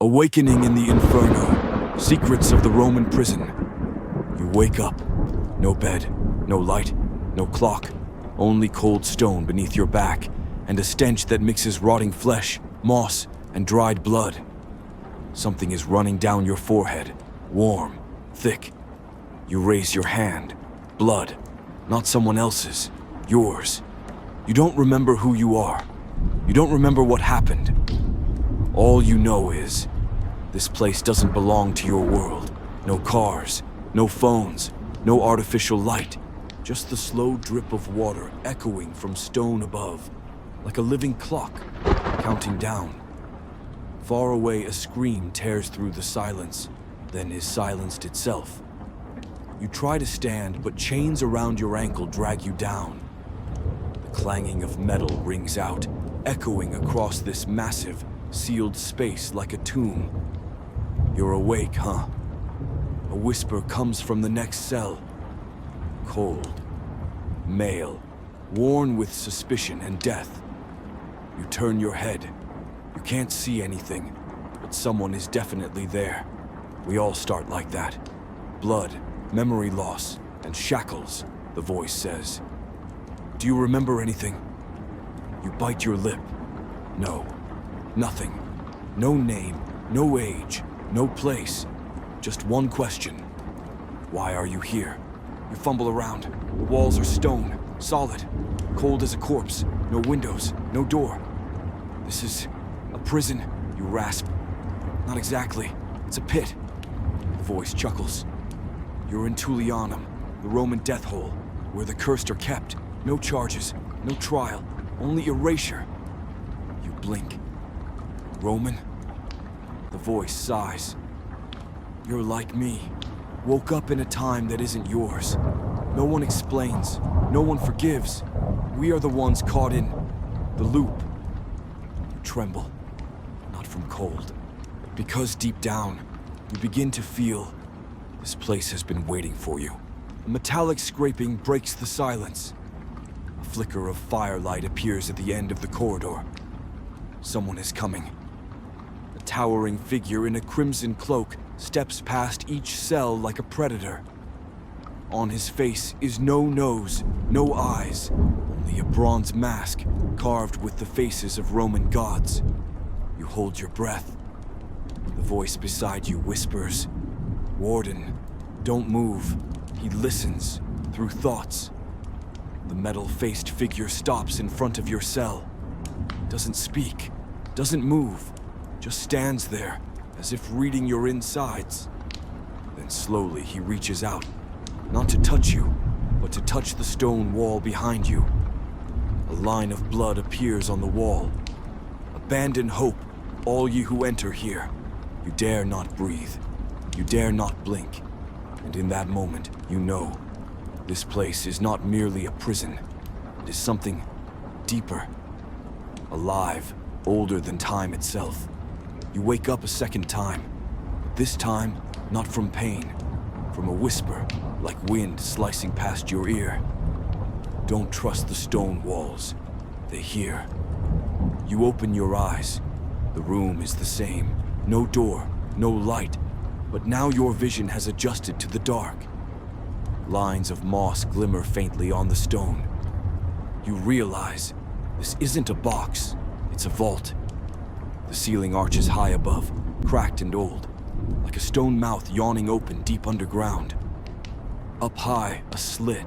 Awakening in the Inferno. Secrets of the Roman prison. You wake up. No bed, no light, no clock. Only cold stone beneath your back, and a stench that mixes rotting flesh, moss, and dried blood. Something is running down your forehead, warm, thick. You raise your hand. Blood. Not someone else's. Yours. You don't remember who you are. You don't remember what happened. All you know is, this place doesn't belong to your world. No cars, no phones, no artificial light. Just the slow drip of water echoing from stone above, like a living clock, counting down. Far away, a scream tears through the silence, then is silenced itself. You try to stand, but chains around your ankle drag you down. The clanging of metal rings out, echoing across this massive, sealed space like a tomb. You're awake, huh? A whisper comes from the next cell. Cold. Male. Worn with suspicion and death. You turn your head. You can't see anything, but someone is definitely there. We all start like that. Blood, memory loss, and shackles, the voice says. Do you remember anything? You bite your lip. No. Nothing. No name, no age, no place. Just one question. Why are you here? You fumble around. The walls are stone, solid, cold as a corpse. No windows, no door. This is a prison, you rasp. Not exactly. It's a pit. The voice chuckles. You're in Tullianum, the Roman death hole, where the cursed are kept. No charges, no trial, only erasure. You blink. Roman? The voice sighs. You're like me. Woke up in a time that isn't yours. No one explains. No one forgives. We are the ones caught in the loop. You tremble. Not from cold, but because deep down, you begin to feel this place has been waiting for you. A metallic scraping breaks the silence. A flicker of firelight appears at the end of the corridor. Someone is coming. A towering figure in a crimson cloak steps past each cell like a predator. On his face is no nose, no eyes, only a bronze mask carved with the faces of Roman gods. You hold your breath. The voice beside you whispers, "Warden, don't move." He listens, through thoughts. The metal-faced figure stops in front of your cell. Doesn't speak, doesn't move, just stands there, as if reading your insides. Then slowly he reaches out, not to touch you, but to touch the stone wall behind you. A line of blood appears on the wall. Abandon hope, all ye who enter here. You dare not breathe. You dare not blink. And in that moment, you know, this place is not merely a prison. It is something deeper. Alive, older than time itself. You wake up a second time. But this time, not from pain. From a whisper, like wind slicing past your ear. Don't trust the stone walls. They hear. You open your eyes. The room is the same. No door, no light. But now your vision has adjusted to the dark. Lines of moss glimmer faintly on the stone. You realize this isn't a box, it's a vault. The ceiling arches high above, cracked and old, like a stone mouth yawning open deep underground. Up high, a slit,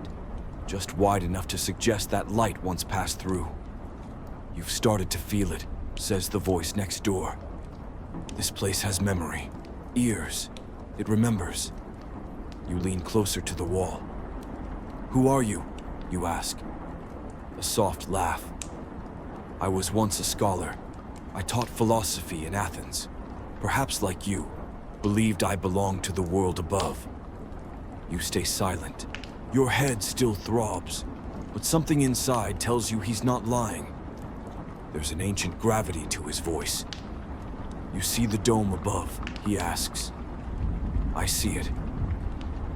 just wide enough to suggest that light once passed through. You've started to feel it, says the voice next door. This place has memory, ears. It remembers. You lean closer to the wall. Who are you? You ask. A soft laugh. I was once a scholar. I taught philosophy in Athens. Perhaps like you, believed I belonged to the world above. You stay silent. Your head still throbs, but something inside tells you he's not lying. There's an ancient gravity to his voice. You see the dome above, he asks. I see it.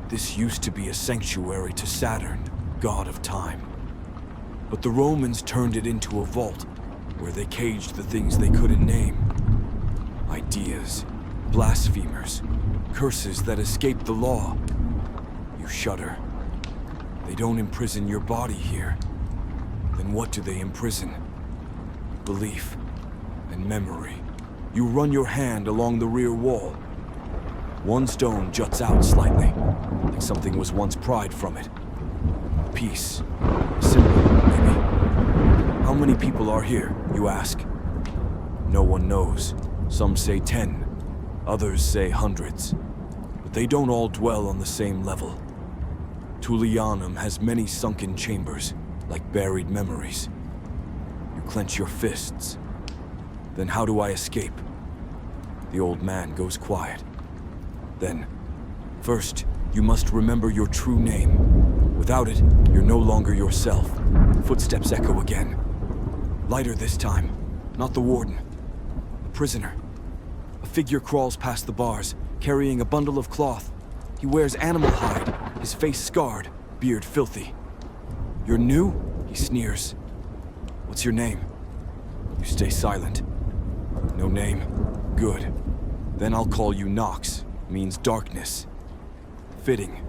This used to be a sanctuary to Saturn, god of time. But the Romans turned it into a vault, where they caged the things they couldn't name. Ideas, blasphemers, curses that escape the law. You shudder. They don't imprison your body here. Then what do they imprison? Belief and memory. You run your hand along the rear wall. One stone juts out slightly, like something was once pried from it. A piece, a symbol, maybe. How many people are here, you ask? No one knows. Some say 10, others say hundreds. But they don't all dwell on the same level. Tullianum has many sunken chambers, like buried memories. You clench your fists. Then how do I escape? The old man goes quiet. Then, first, you must remember your true name. Without it, you're no longer yourself. Footsteps echo again. Lighter this time, not the warden. A prisoner. A figure crawls past the bars, carrying a bundle of cloth. He wears animal hide, his face scarred, beard filthy. You're new? He sneers. What's your name? You stay silent. No name. Good. Then I'll call you Nox. Means darkness. Fitting.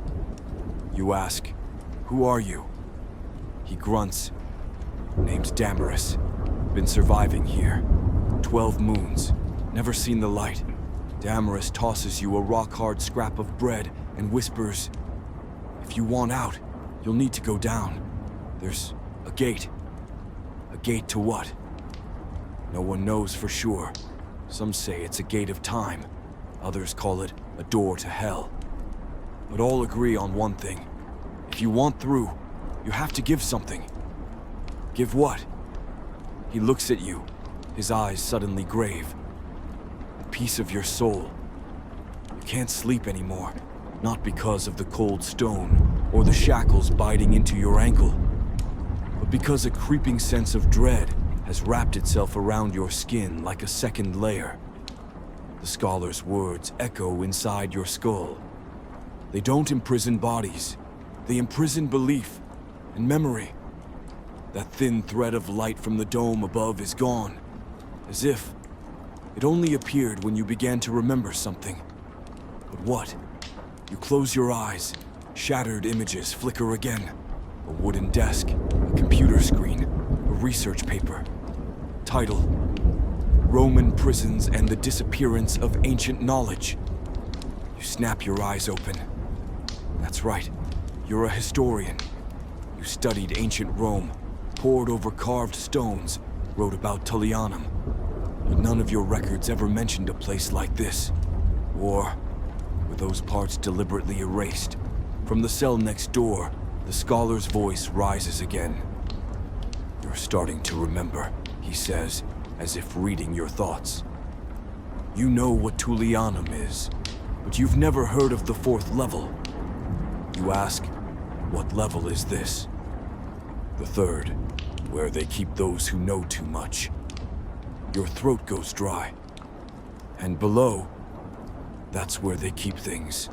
You ask, who are you? He grunts. Name's Damaris. Been surviving here. 12 moons. Never seen the light. Damaris tosses you a rock-hard scrap of bread and whispers, if you want out, you'll need to go down. There's a gate. A gate to what? No one knows for sure. Some say it's a gate of time. Others call it a door to hell. But all agree on one thing. If you want through, you have to give something. Give what? He looks at you, his eyes suddenly grave. A piece of your soul. You can't sleep anymore, not because of the cold stone or the shackles biting into your ankle, but because a creeping sense of dread has wrapped itself around your skin like a second layer. The scholar's words echo inside your skull. They don't imprison bodies. They imprison belief and memory. That thin thread of light from the dome above is gone, as if it only appeared when you began to remember something. But what? You close your eyes. Shattered images flicker again. A wooden desk, a computer screen, a research paper. Title: Roman Prisons and the Disappearance of Ancient Knowledge. You snap your eyes open. That's right. You're a historian. You studied ancient Rome, pored over carved stones, wrote about Tullianum. But none of your records ever mentioned a place like this. Or were those parts deliberately erased? From the cell next door, the scholar's voice rises again. You're starting to remember, he says, as if reading your thoughts. You know what Tullianum is, but you've never heard of the 4th level. You ask, what level is this? The 3rd, where they keep those who know too much. Your throat goes dry. And below, that's where they keep things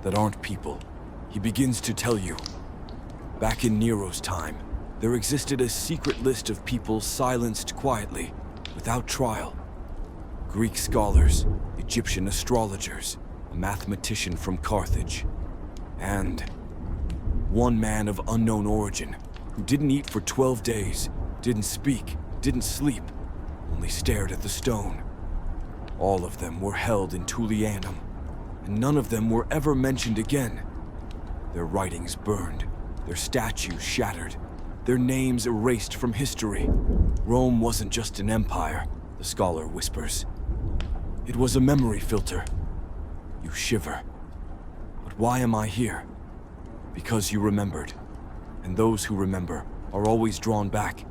that aren't people. He begins to tell you. Back in Nero's time, there existed a secret list of people silenced quietly, without trial. Greek scholars, Egyptian astrologers, a mathematician from Carthage, and one man of unknown origin who didn't eat for 12 days, didn't speak, didn't sleep, only stared at the stone. All of them were held in Tullianum, and none of them were ever mentioned again. Their writings burned, their statues shattered, their names erased from history. Rome wasn't just an empire, the scholar whispers. It was a memory filter. You shiver. But why am I here? Because you remembered. And those who remember are always drawn back.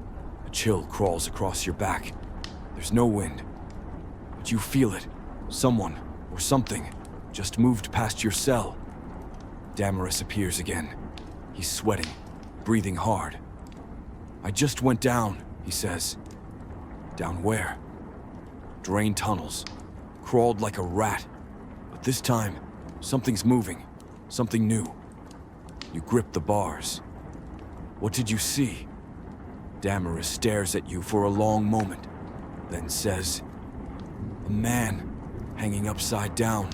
A chill crawls across your back. There's no wind. But you feel it. Someone, or something, just moved past your cell. Damaris appears again. He's sweating, breathing hard. I just went down, he says. Down where? Drain tunnels. Crawled like a rat. But this time, something's moving. Something new. You grip the bars. What did you see? Damaris stares at you for a long moment, then says, a man hanging upside down.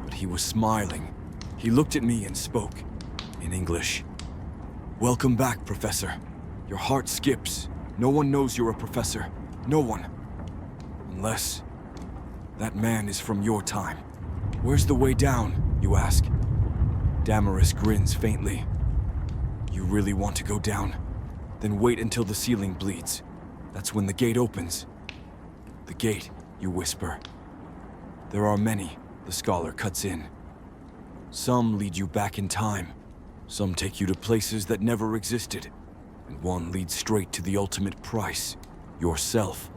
But he was smiling. He looked at me and spoke in English. "Welcome back, Professor. Your heart skips. No one knows you're a professor. No one. Unless that man is from your time. Where's the way down, you ask?" Damaris grins faintly. "You really want to go down? Then wait until the ceiling bleeds. That's when the gate opens." "The gate," you whisper. "There are many," the scholar cuts in. "Some lead you back in time. Some take you to places that never existed. And one leads straight to the ultimate price, yourself.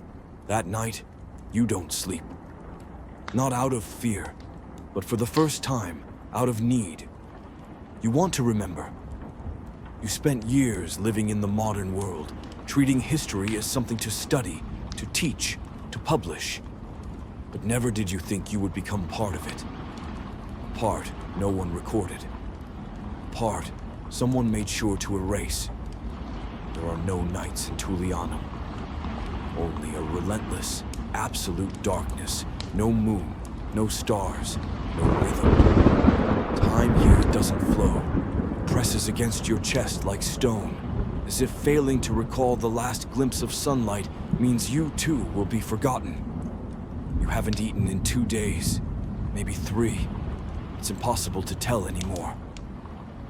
That night, you don't sleep. Not out of fear, but for the first time, out of need. You want to remember. You spent years living in the modern world, treating history as something to study, to teach, to publish. But never did you think you would become part of it. A part no one recorded. A part someone made sure to erase. There are no nights in Tullianum. Only a relentless, absolute darkness. No moon, no stars, no rhythm. Time here doesn't flow. It presses against your chest like stone, as if failing to recall the last glimpse of sunlight means you too will be forgotten. You haven't eaten in 2 days, maybe 3. It's impossible to tell anymore.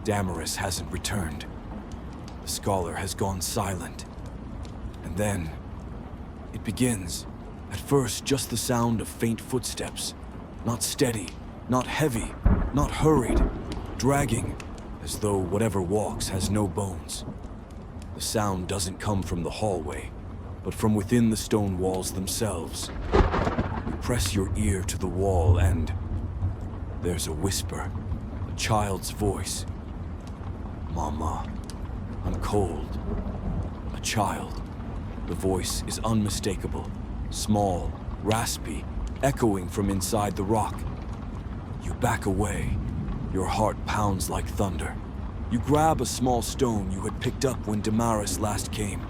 Damaris hasn't returned. The scholar has gone silent. And then, it begins. At first, just the sound of faint footsteps. Not steady, not heavy, not hurried. Dragging, as though whatever walks has no bones. The sound doesn't come from the hallway, but from within the stone walls themselves. You press your ear to the wall and there's a whisper, a child's voice. "Mama, I'm cold." A child. The voice is unmistakable, small, raspy, echoing from inside the rock. You back away. Your heart pounds like thunder. You grab a small stone you had picked up when Damaris last came.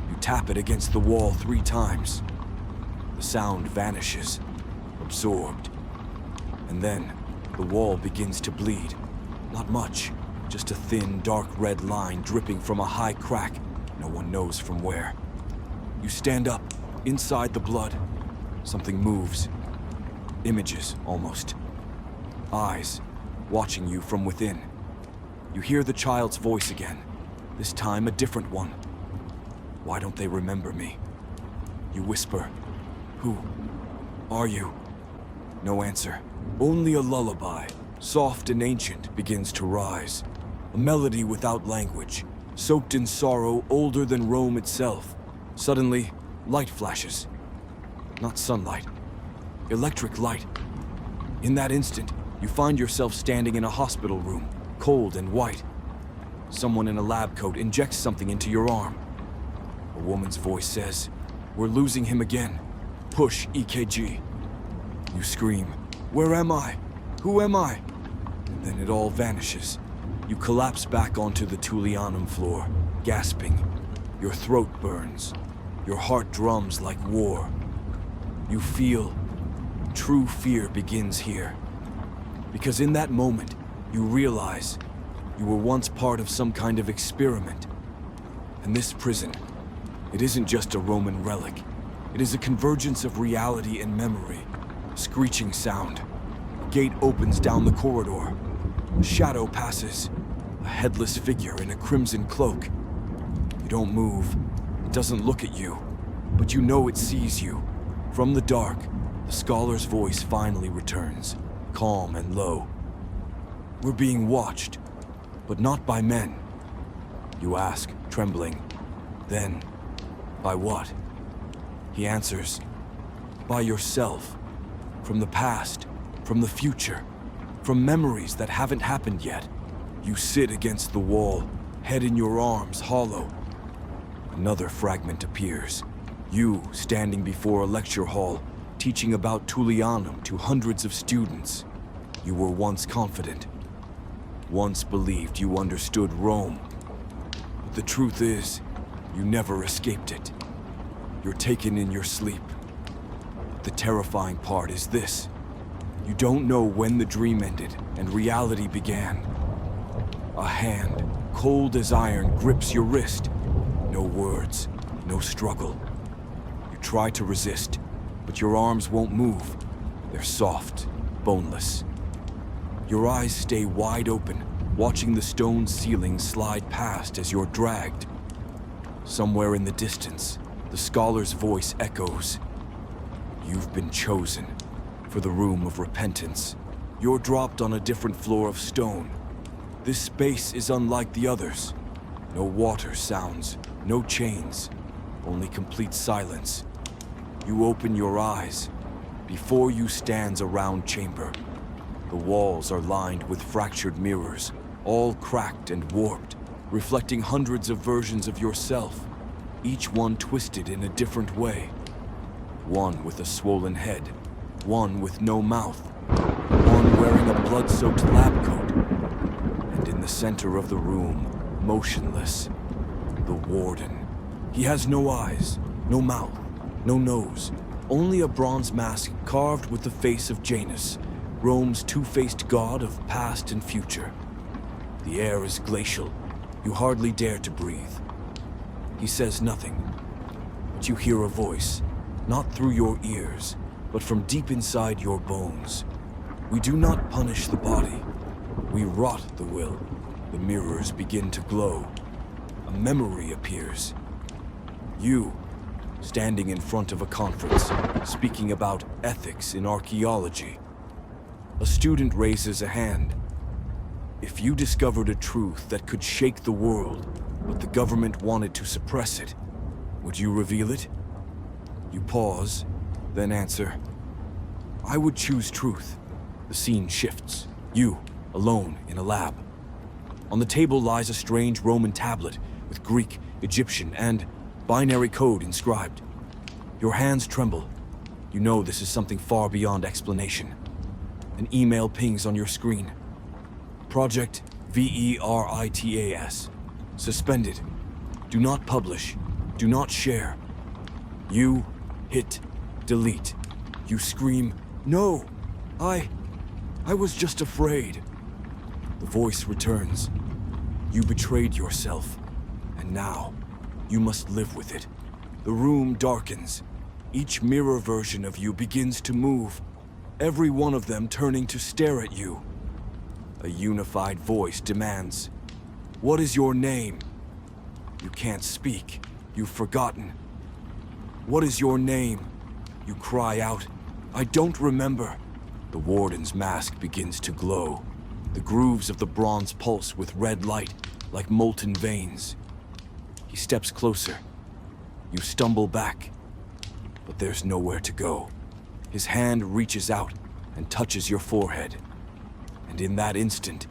You tap it against the wall 3 times. The sound vanishes, absorbed. And then, the wall begins to bleed. Not much, just a thin, dark red line dripping from a high crack, no one knows from where. You stand up, inside the blood. Something moves. Images, almost. Eyes, watching you from within. You hear the child's voice again, this time a different one. "Why don't they remember me?" You whisper. "Who are you?" No answer. Only a lullaby, soft and ancient, begins to rise. A melody without language, soaked in sorrow older than Rome itself. Suddenly, light flashes. Not sunlight. Electric light. In that instant, you find yourself standing in a hospital room, cold and white. Someone in a lab coat injects something into your arm. A woman's voice says, "We're losing him again. Push EKG." You scream, "Where am I? Who am I?" And then it all vanishes. You collapse back onto the Tullianum floor, gasping. Your throat burns. Your heart drums like war. You feel true fear begins here. Because in that moment, you realize you were once part of some kind of experiment. And this prison, it isn't just a Roman relic. It is a convergence of reality and memory. Screeching sound. A gate opens down the corridor. A shadow passes. A headless figure in a crimson cloak. You don't move. It doesn't look at you. But you know it sees you. From the dark, the scholar's voice finally returns, calm and low. "We're being watched, but not by men." You ask, trembling. Then, by what? He answers, "By yourself. From the past, from the future, from memories that haven't happened yet." You sit against the wall, head in your arms, hollow. Another fragment appears. You standing before a lecture hall, teaching about Tullianum to hundreds of students. You were once confident. Once believed you understood Rome. But the truth is, you never escaped it. You're taken in your sleep. But the terrifying part is this. You don't know when the dream ended and reality began. A hand, cold as iron, grips your wrist. No words, no struggle. You try to resist, but your arms won't move. They're soft, boneless. Your eyes stay wide open, watching the stone ceiling slide past as you're dragged. Somewhere in the distance, the scholar's voice echoes. You've been chosen for the room of repentance. You're dropped on a different floor of stone. This space is unlike the others. No water sounds, no chains, only complete silence. You open your eyes. Before you stands a round chamber. The walls are lined with fractured mirrors, all cracked and warped, reflecting hundreds of versions of yourself, each one twisted in a different way. One with a swollen head, one with no mouth, one wearing a blood-soaked lab coat. And in the center of the room, motionless, the warden. He has no eyes, no mouth, no nose, only a bronze mask carved with the face of Janus, Rome's two-faced god of past and future. The air is glacial. You hardly dare to breathe. He says nothing, but you hear a voice, not through your ears, but from deep inside your bones. We do not punish the body. We rot the will. The mirrors begin to glow. A memory appears. You, standing in front of a conference, speaking about ethics in archaeology. A student raises a hand. If you discovered a truth that could shake the world, but the government wanted to suppress it, would you reveal it? You pause, then answer, I would choose truth. The scene shifts. You, alone in a lab. On the table lies a strange Roman tablet with Greek, Egyptian, and binary code inscribed. Your hands tremble. You know this is something far beyond explanation. An email pings on your screen. Project VERITAS. Suspended. Do not publish. Do not share. You hit delete. You scream, no! I was just afraid. The voice returns. You betrayed yourself, and now you must live with it. The room darkens. Each mirror version of you begins to move, every one of them turning to stare at you. A unified voice demands, what is your name? You can't speak. You've forgotten. What is your name? You cry out, I don't remember. The warden's mask begins to glow. The grooves of the bronze pulse with red light, like molten veins. He steps closer. You stumble back, but there's nowhere to go. His hand reaches out and touches your forehead. And in that instant,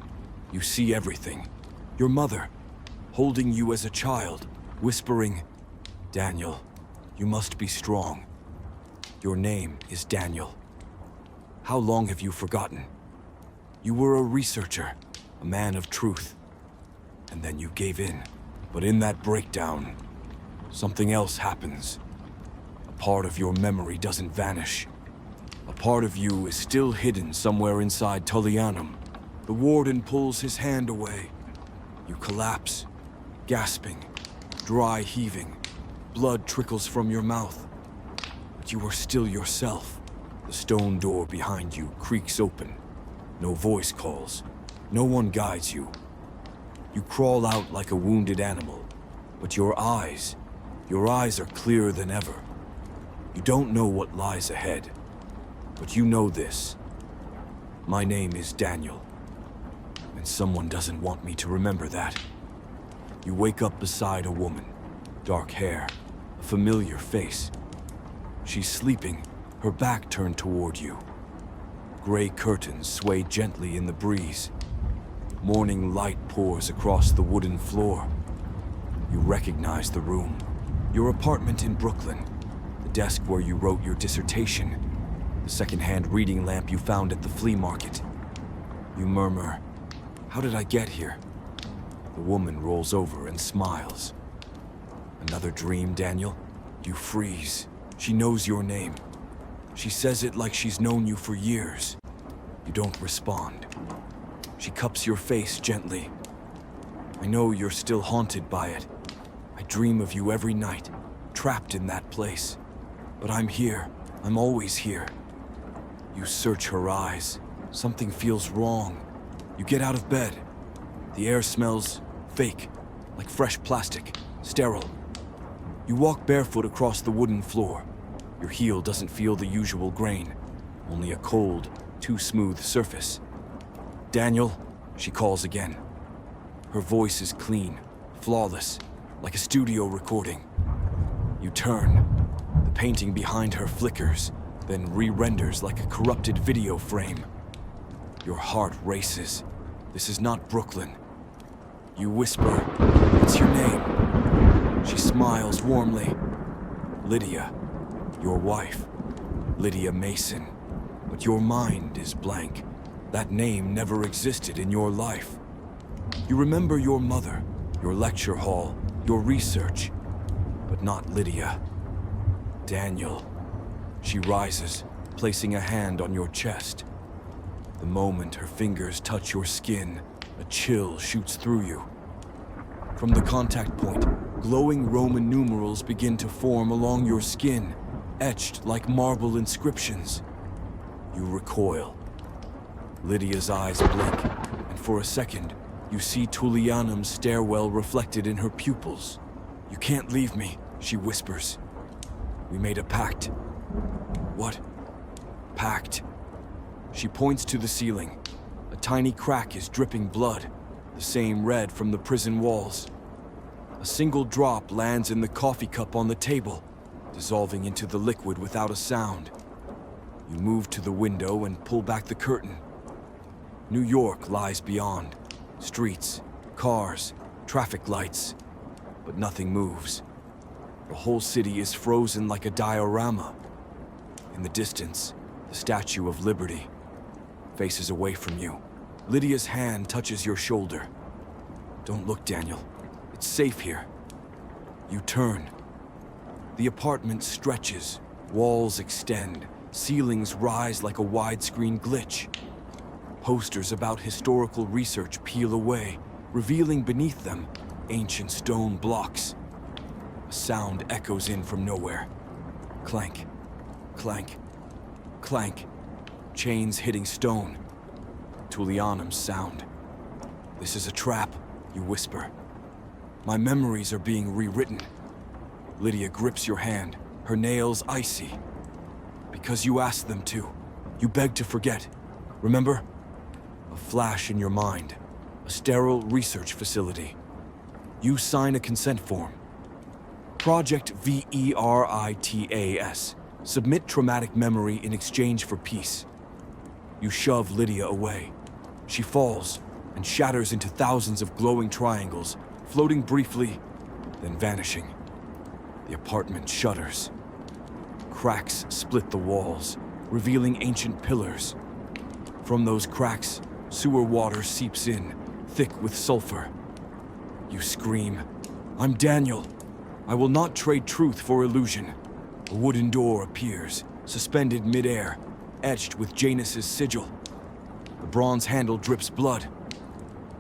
you see everything. Your mother, holding you as a child, whispering, Daniel, you must be strong. Your name is Daniel. How long have you forgotten? You were a researcher, a man of truth. And then you gave in. But in that breakdown, something else happens. A part of your memory doesn't vanish. A part of you is still hidden somewhere inside Tullianum. The warden pulls his hand away. You collapse, gasping, dry heaving. Blood trickles from your mouth. But you are still yourself. The stone door behind you creaks open. No voice calls. No one guides you. You crawl out like a wounded animal. But your eyes are clearer than ever. You don't know what lies ahead. But you know this. My name is Daniel. And someone doesn't want me to remember that. You wake up beside a woman. Dark hair. A familiar face. She's sleeping, her back turned toward you. Gray curtains sway gently in the breeze. Morning light pours across the wooden floor. You recognize the room. Your apartment in Brooklyn. The desk where you wrote your dissertation. The second-hand reading lamp you found at the flea market. You murmur, how did I get here? The woman rolls over and smiles. Another dream, Daniel? You freeze. She knows your name. She says it like she's known you for years. You don't respond. She cups your face gently. I know you're still haunted by it. I dream of you every night, trapped in that place. But I'm here. I'm always here. You search her eyes. Something feels wrong. You get out of bed. The air smells fake, like fresh plastic, sterile. You walk barefoot across the wooden floor. Your heel doesn't feel the usual grain, only a cold, too smooth surface. Daniel, she calls again. Her voice is clean, flawless, like a studio recording. You turn. The painting behind her flickers, then re-renders like a corrupted video frame. Your heart races. This is not Brooklyn. You whisper, "What's your name?" She smiles warmly. Lydia, your wife. Lydia Mason. But your mind is blank. That name never existed in your life. You remember your mother, your lecture hall, your research, but not Lydia. Daniel. She rises, placing a hand on your chest. The moment her fingers touch your skin, a chill shoots through you. From the contact point, glowing Roman numerals begin to form along your skin, etched like marble inscriptions. You recoil. Lydia's eyes blink, and for a second, you see Tullianum's stairwell reflected in her pupils. "You can't leave me," she whispers. "We made a pact." "What pact?" She points to the ceiling. A tiny crack is dripping blood, the same red from the prison walls. A single drop lands in the coffee cup on the table, dissolving into the liquid without a sound. You move to the window and pull back the curtain. New York lies beyond. Streets, cars, traffic lights. But nothing moves. The whole city is frozen like a diorama. In the distance, the Statue of Liberty faces away from you. Lydia's hand touches your shoulder. "Don't look, Daniel. It's safe here." You turn. The apartment stretches, walls extend, ceilings rise like a widescreen glitch. Posters about historical research peel away, revealing beneath them ancient stone blocks. A sound echoes in from nowhere. Clank, clank, clank. Chains hitting stone. Tullianum's sound. "This is a trap," you whisper. "My memories are being rewritten." Lydia grips your hand, her nails icy. "Because you asked them to. You begged to forget. Remember? A flash in your mind. A sterile research facility. You sign a consent form. Project VERITAS. Submit traumatic memory in exchange for peace. You shove Lydia away. She falls and shatters into thousands of glowing triangles, floating briefly, then vanishing. The apartment shudders. Cracks split the walls, revealing ancient pillars. From those cracks, sewer water seeps in, thick with sulfur. You scream, "I'm Daniel. I will not trade truth for illusion." A wooden door appears, suspended midair, etched with Janus's sigil. The bronze handle drips blood.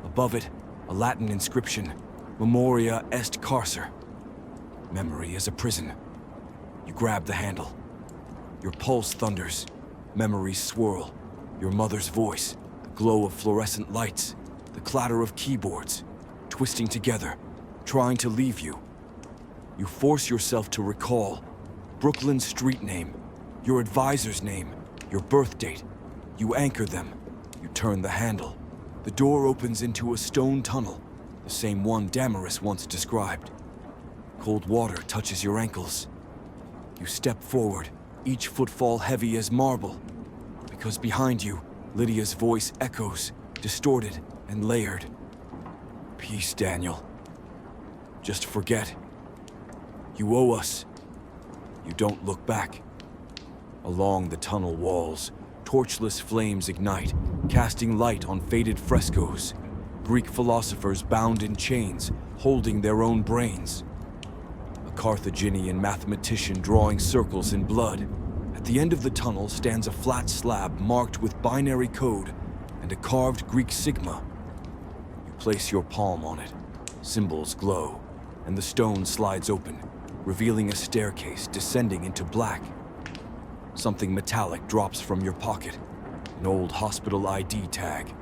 Above it, a Latin inscription, Memoria est carcer. Memory is a prison. You grab the handle. Your pulse thunders. Memories swirl. Your mother's voice, the glow of fluorescent lights, the clatter of keyboards, twisting together, trying to leave you. You force yourself to recall Brooklyn's street name, your advisor's name, your birth date. You anchor them. You turn the handle. The door opens into a stone tunnel, the same one Damaris once described. Cold water touches your ankles. You step forward, each footfall heavy as marble, because behind you, Lydia's voice echoes, distorted and layered. "Peace, Daniel. Just forget. You owe us." You don't look back. Along the tunnel walls, torchless flames ignite, casting light on faded frescoes. Greek philosophers bound in chains, holding their own brains. A Carthaginian mathematician drawing circles in blood, At the end of the tunnel stands a flat slab marked with binary code and a carved Greek sigma. You place your palm on it. Symbols glow, and the stone slides open, revealing a staircase descending into black. Something metallic drops from your pocket, an old hospital ID tag.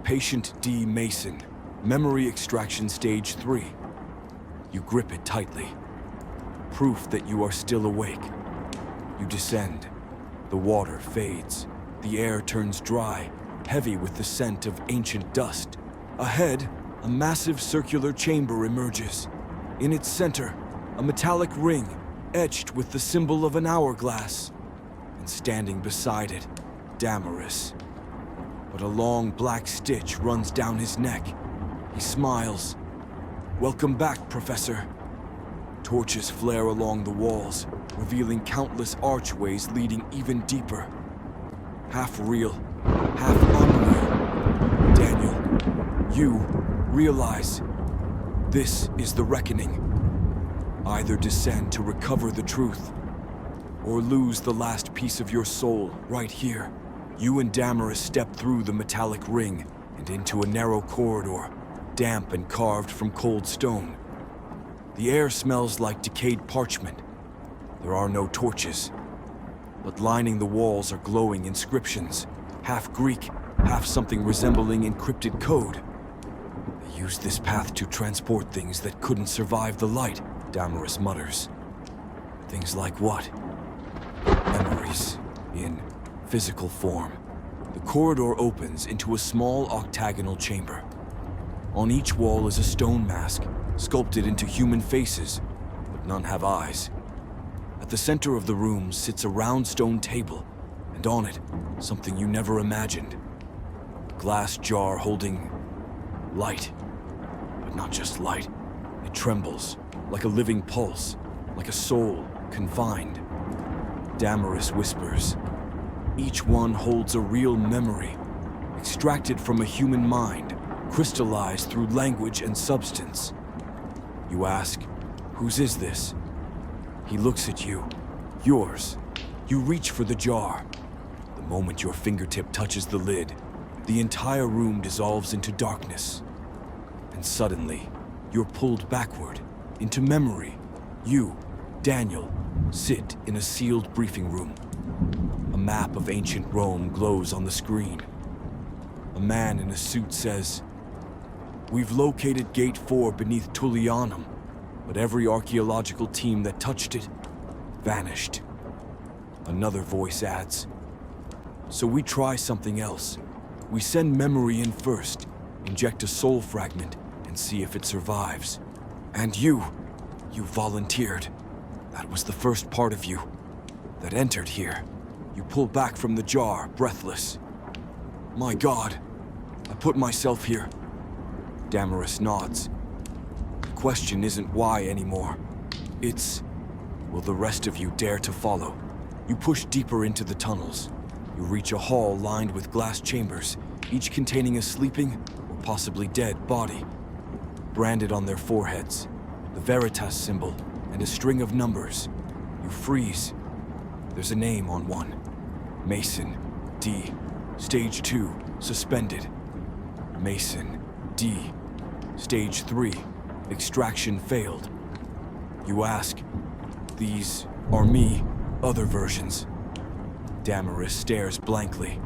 Patient D. Mason, memory extraction stage 3. You grip it tightly. Proof that you are still awake. You descend. The water fades. The air turns dry, heavy with the scent of ancient dust. Ahead, a massive circular chamber emerges. In its center, a metallic ring etched with the symbol of an hourglass. And standing beside it, Damaris. But a long black stitch runs down his neck. He smiles. "Welcome back, Professor." Torches flare along the walls, revealing countless archways leading even deeper. Half real, half unreal. Daniel, you realize this is the reckoning. Either descend to recover the truth, or lose the last piece of your soul right here. You and Damaris step through the metallic ring and into a narrow corridor, damp and carved from cold stone. The air smells like decayed parchment. There are no torches, but lining the walls are glowing inscriptions, half Greek, half something resembling encrypted code. They used this path to transport things that couldn't survive the light, Damaris mutters. Things like what? Memories, in physical form. The corridor opens into a small octagonal chamber. On each wall is a stone mask, sculpted into human faces, but none have eyes. At the center of the room sits a round stone table, and on it, something you never imagined. A glass jar holding light. But not just light. It trembles, like a living pulse, like a soul confined. Damaris whispers. Each one holds a real memory, extracted from a human mind, crystallized through language and substance. You ask, whose is this? He looks at you. Yours. You reach for the jar. The moment your fingertip touches the lid, the entire room dissolves into darkness. And suddenly, you're pulled backward, into memory. You, Daniel, sit in a sealed briefing room. A map of ancient Rome glows on the screen. A man in a suit says, "We've located Gate 4 beneath Tullianum, but every archaeological team that touched it vanished." Another voice adds, "So we try something else. We send memory in first, inject a soul fragment, and see if it survives. And you volunteered. That was the first part of you that entered here." You pull back from the jar, breathless. "My God, I put myself here." Damaris nods. The question isn't why anymore. It's, will the rest of you dare to follow? You push deeper into the tunnels. You reach a hall lined with glass chambers, each containing a sleeping or possibly dead body. Branded on their foreheads, the Veritas symbol and a string of numbers. You freeze. There's a name on one. Mason D. Stage 2, suspended. Mason D. Stage 3, extraction failed. You ask, these are me, other versions. Damaris stares blankly.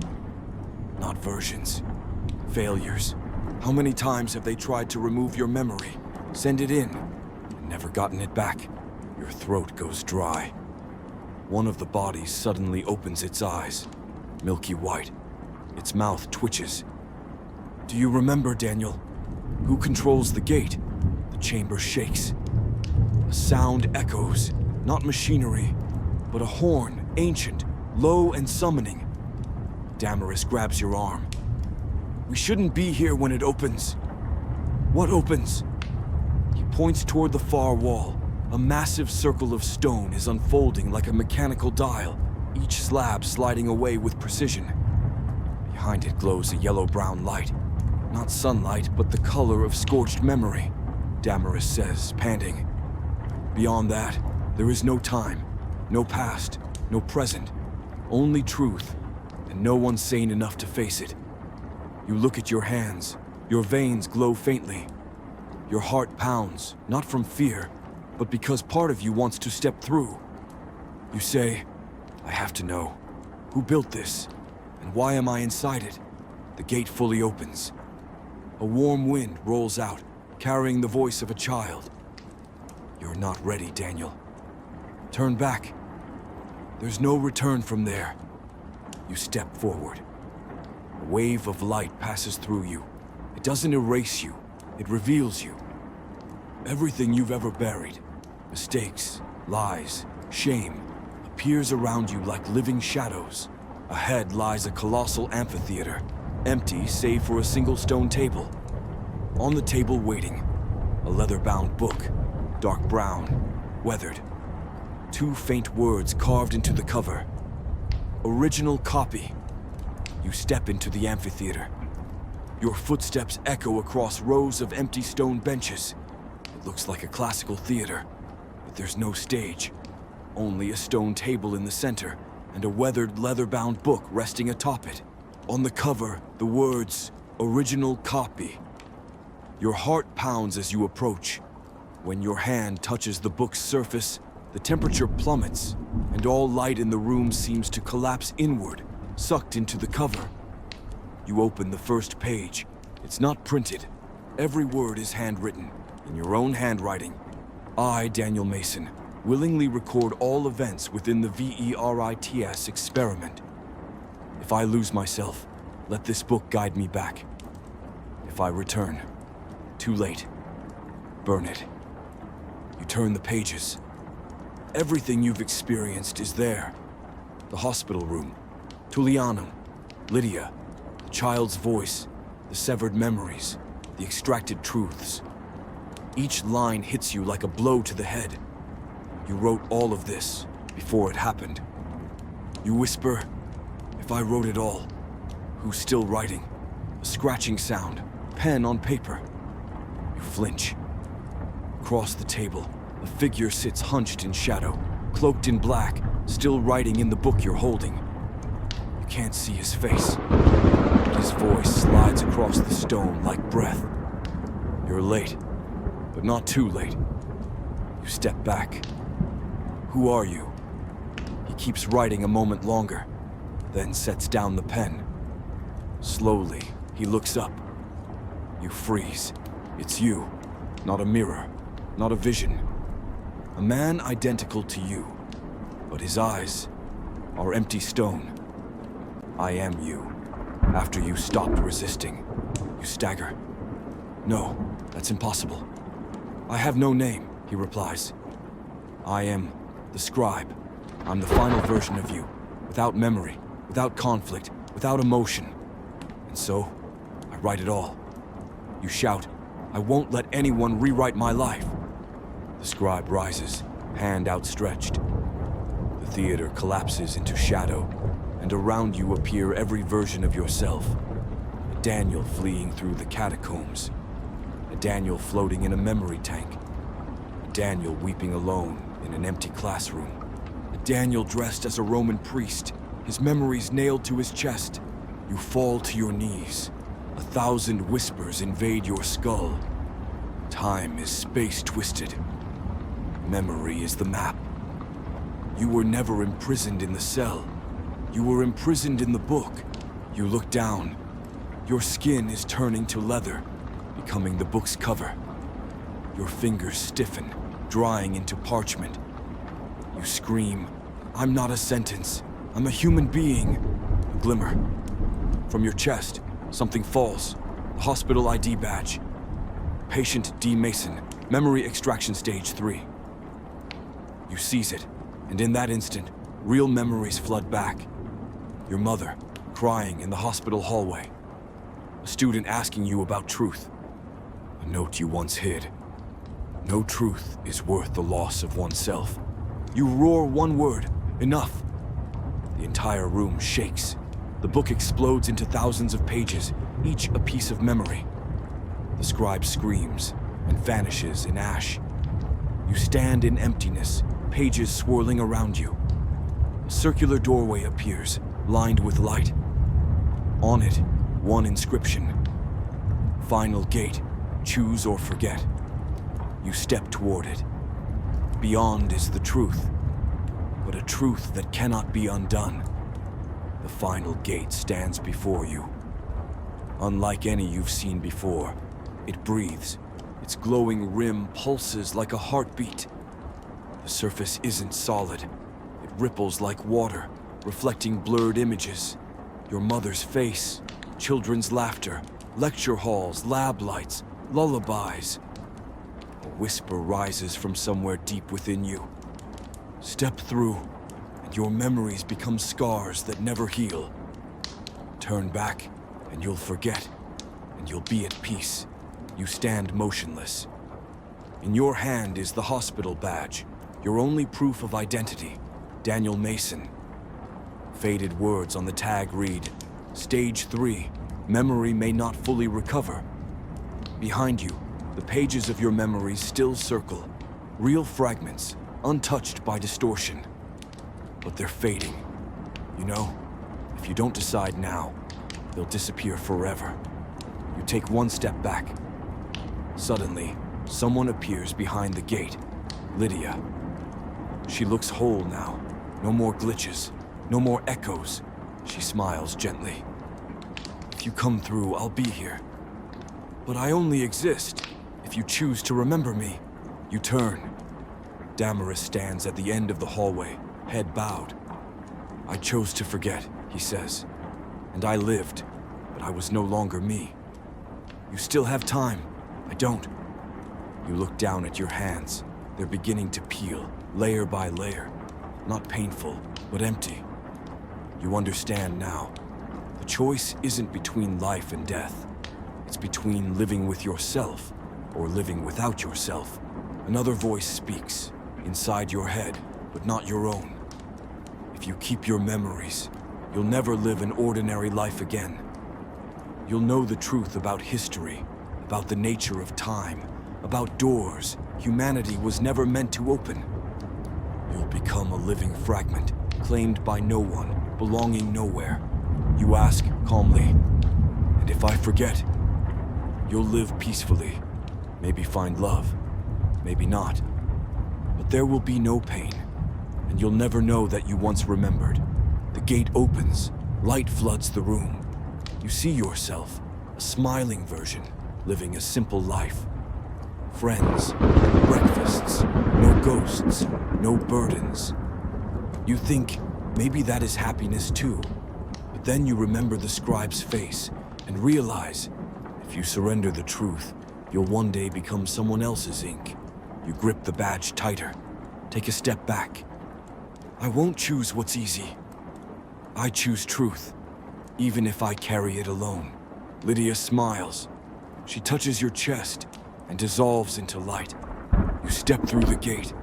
Not versions. Failures. How many times have they tried to remove your memory, send it in, and never gotten it back? Your throat goes dry. One of the bodies suddenly opens its eyes, milky white. Its mouth twitches. "Do you remember, Daniel? Who controls the gate?" The chamber shakes. A sound echoes, not machinery, but a horn, ancient, low and summoning. Damaris grabs your arm. "We shouldn't be here when it opens." "What opens?" He points toward the far wall. A massive circle of stone is unfolding like a mechanical dial, each slab sliding away with precision. Behind it glows a yellow-brown light. Not sunlight, but the color of scorched memory, Damaris says, panting. Beyond that, there is no time, no past, no present, only truth, and no one sane enough to face it. You look at your hands, your veins glow faintly. Your heart pounds, not from fear, but because part of you wants to step through. You say, I have to know. Who built this? And why am I inside it? The gate fully opens. A warm wind rolls out, carrying the voice of a child. You're not ready, Daniel. Turn back. There's no return from there. You step forward. A wave of light passes through you. It doesn't erase you, it reveals you. Everything you've ever buried, mistakes, lies, shame, appears around you like living shadows. Ahead lies a colossal amphitheater, empty save for a single stone table. On the table waiting, a leather-bound book, dark brown, weathered. 2 faint words carved into the cover. Original copy. You step into the amphitheater. Your footsteps echo across rows of empty stone benches. It looks like a classical theater, but there's no stage. Only a stone table in the center and a weathered leather-bound book resting atop it. On the cover, the words, original copy. Your heart pounds as you approach. When your hand touches the book's surface, the temperature plummets, and all light in the room seems to collapse inward, sucked into the cover. You open the first page. It's not printed. Every word is handwritten, in your own handwriting. I, Daniel Mason, willingly record all events within the VERITS experiment. If I lose myself, let this book guide me back. If I return, too late. Burn it. You turn the pages. Everything you've experienced is there. The hospital room, Tullianum, Lydia, the child's voice, the severed memories, the extracted truths. Each line hits you like a blow to the head. You wrote all of this before it happened. You whisper, if I wrote it all, who's still writing? A scratching sound, pen on paper. You flinch. Across the table, a figure sits hunched in shadow, cloaked in black, still writing in the book you're holding. You can't see his face. His voice slides across the stone like breath. You're late, but not too late. You step back. Who are you? He keeps writing a moment longer, then sets down the pen. Slowly, he looks up. You freeze. It's you, not a mirror, not a vision. A man identical to you, but his eyes are empty stone. I am you. After you stopped resisting, you stagger. No, that's impossible. I have no name, he replies. I am the scribe. I'm the final version of you, without memory, without conflict, without emotion. And so, I write it all. You shout, I won't let anyone rewrite my life. The scribe rises, hand outstretched. The theater collapses into shadow, and around you appear every version of yourself. A Daniel fleeing through the catacombs. A Daniel floating in a memory tank. A Daniel weeping alone in an empty classroom. A Daniel dressed as a Roman priest, his memories nailed to his chest. You fall to your knees. 1,000 whispers invade your skull. Time is space-twisted. Memory is the map. You were never imprisoned in the cell. You were imprisoned in the book. You look down. Your skin is turning to leather, becoming the book's cover. Your fingers stiffen, drying into parchment. You scream, I'm not a sentence. I'm a human being. A glimmer. From your chest, something falls. The hospital ID badge. Patient D. Mason, memory extraction stage 3. You seize it, and in that instant, real memories flood back. Your mother, crying in the hospital hallway. A student asking you about truth. A note you once hid. No truth is worth the loss of oneself. You roar one word, enough. The entire room shakes. The book explodes into thousands of pages, each a piece of memory. The scribe screams and vanishes in ash. You stand in emptiness, pages swirling around you. A A circular doorway appears, lined with light. On it, one inscription. Final gate, choose or forget. You step toward it. Beyond is the truth, but a truth that cannot be undone. The final gate stands before you. Unlike any you've seen before, it breathes. Its glowing rim pulses like a heartbeat. The surface isn't solid. It ripples like water, reflecting blurred images. Your mother's face, children's laughter, lecture halls, lab lights, lullabies. A whisper rises from somewhere deep within you. Step through, and your memories become scars that never heal. Turn back, and you'll forget, and you'll be at peace. You stand motionless. In your hand is the hospital badge, your only proof of identity, Daniel Mason. Faded words on the tag read, Stage 3, memory may not fully recover. Behind you, the pages of your memories still circle, real fragments, untouched by distortion. But they're fading. You know, if you don't decide now, they'll disappear forever. You take one step back. Suddenly, someone appears behind the gate. Lydia. She looks whole now. No more glitches. No more echoes. She smiles gently. If you come through, I'll be here. But I only exist if you choose to remember me. You turn. Damaris stands at the end of the hallway, head bowed. I chose to forget, he says. And I lived, but I was no longer me. You still have time. I don't. You look down at your hands. They're beginning to peel, layer by layer. Not painful, but empty. You understand now. The choice isn't between life and death. It's between living with yourself or living without yourself. Another voice speaks, inside your head, but not your own. If you keep your memories, you'll never live an ordinary life again. You'll know the truth about history, about the nature of time, about doors humanity was never meant to open. You'll become a living fragment, claimed by no one, belonging nowhere. You ask calmly, and if I forget, you'll live peacefully, maybe find love, maybe not. But there will be no pain, and you'll never know that you once remembered. The gate opens, light floods the room. You see yourself, a smiling version, living a simple life. Friends, breakfasts, no ghosts, no burdens. You think maybe that is happiness too, but then you remember the scribe's face and realize if you surrender the truth, you'll one day become someone else's ink. You grip the badge tighter, take a step back. I won't choose what's easy. I choose truth, even if I carry it alone. Lydia smiles. She touches your chest and dissolves into light. You step through the gate.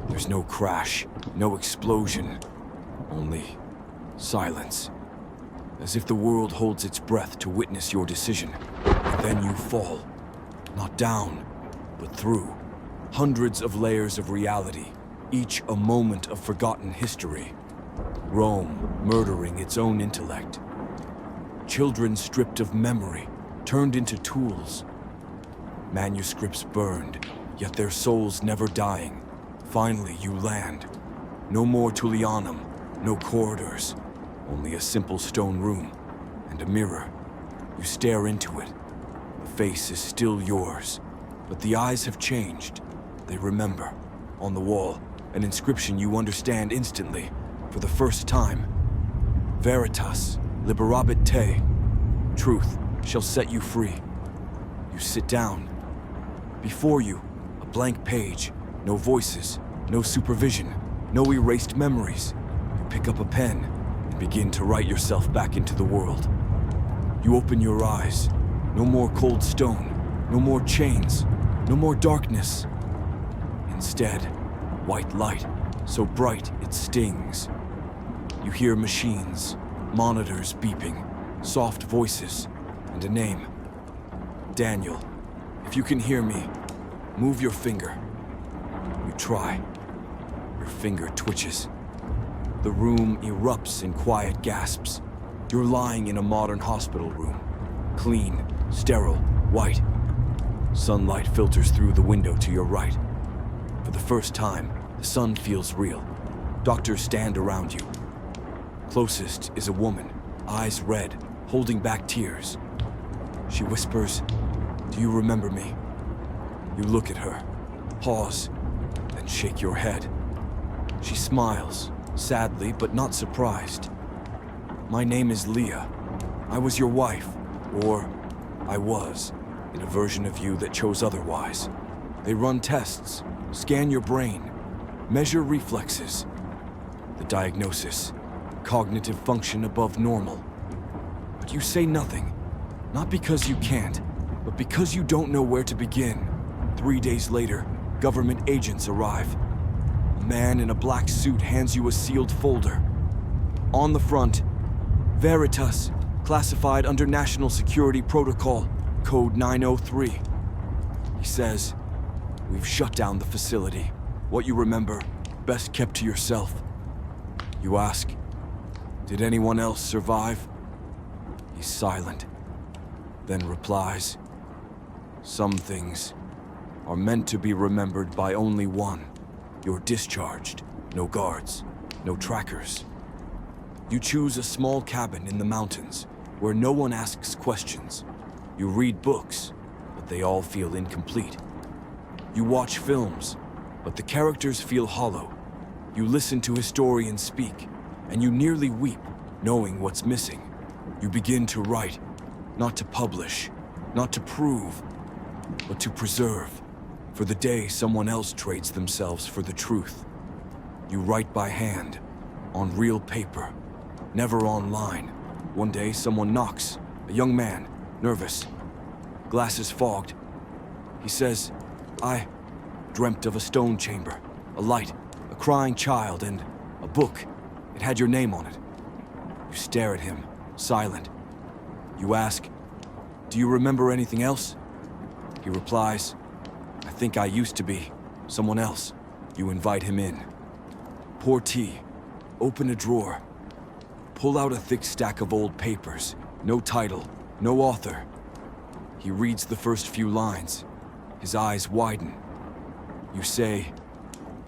There's no crash, no explosion, only silence. As if the world holds its breath to witness your decision. And then you fall. Not down, but through. Hundreds of layers of reality, each a moment of forgotten history. Rome murdering its own intellect. Children stripped of memory, turned into tools. Manuscripts burned, yet their souls never dying. Finally, you land. No more Tullianum, no corridors, only a simple stone room and a mirror. You stare into it. The face is still yours, but the eyes have changed. They remember. On the wall, an inscription you understand instantly, for the first time. Veritas, liberabit te. Truth shall set you free. You sit down. Before you, a blank page, no voices, no supervision, no erased memories. You pick up a pen and begin to write yourself back into the world. You open your eyes. No more cold stone, no more chains, no more darkness. Instead, white light, so bright it stings. You hear machines, monitors beeping, soft voices, and a name. Daniel, if you can hear me, move your finger. You try. Your finger twitches. The room erupts in quiet gasps. You're lying in a modern hospital room. Clean, sterile, white. Sunlight filters through the window to your right. For the first time, the sun feels real. Doctors stand around you. Closest is a woman, eyes red, holding back tears. She whispers, "Do you remember me?" You look at her, pause, then shake your head. She smiles, sadly but not surprised. "My name is Leah. I was your wife, or I was, in a version of you that chose otherwise. They run tests, scan your brain, measure reflexes. The diagnosis, cognitive function above normal. But you say nothing, not because you can't, but because you don't know where to begin. 3 days later, government agents arrive. A man in a black suit hands you a sealed folder. On the front, Veritas, classified under National Security Protocol, Code 903. He says, "We've shut down the facility. What you remember, best kept to yourself." You ask, "Did anyone else survive?" He's silent, then replies, "Some things are meant to be remembered by only one. You're discharged. No guards, no trackers. You choose a small cabin in the mountains where no one asks questions. You read books, but they all feel incomplete. You watch films, but the characters feel hollow. You listen to historians speak, and you nearly weep, knowing what's missing. You begin to write, not to publish, not to prove, but to preserve, for the day someone else trades themselves for the truth. You write by hand, on real paper, never online. One day someone knocks, a young man, nervous, glasses fogged. He says, "I dreamt of a stone chamber, a light, a crying child, and a book. It had your name on it." You stare at him, silent. You ask, "Do you remember anything else?" He replies, "I think I used to be someone else." You invite him in. Pour tea, open a drawer, pull out a thick stack of old papers, no title, no author. He reads the first few lines. His eyes widen. You say,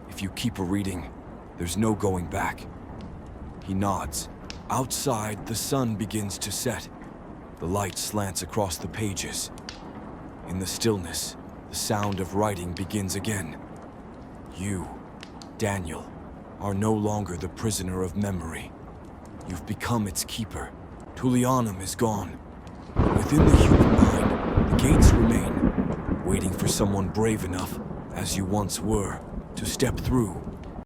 "If you keep reading, there's no going back." He nods. Outside, the sun begins to set. The light slants across the pages. In the stillness, the sound of writing begins again. You, Daniel, are no longer the prisoner of memory. You've become its keeper. Tullianum is gone. But within the human mind, the gates remain, waiting for someone brave enough, as you once were, to step through.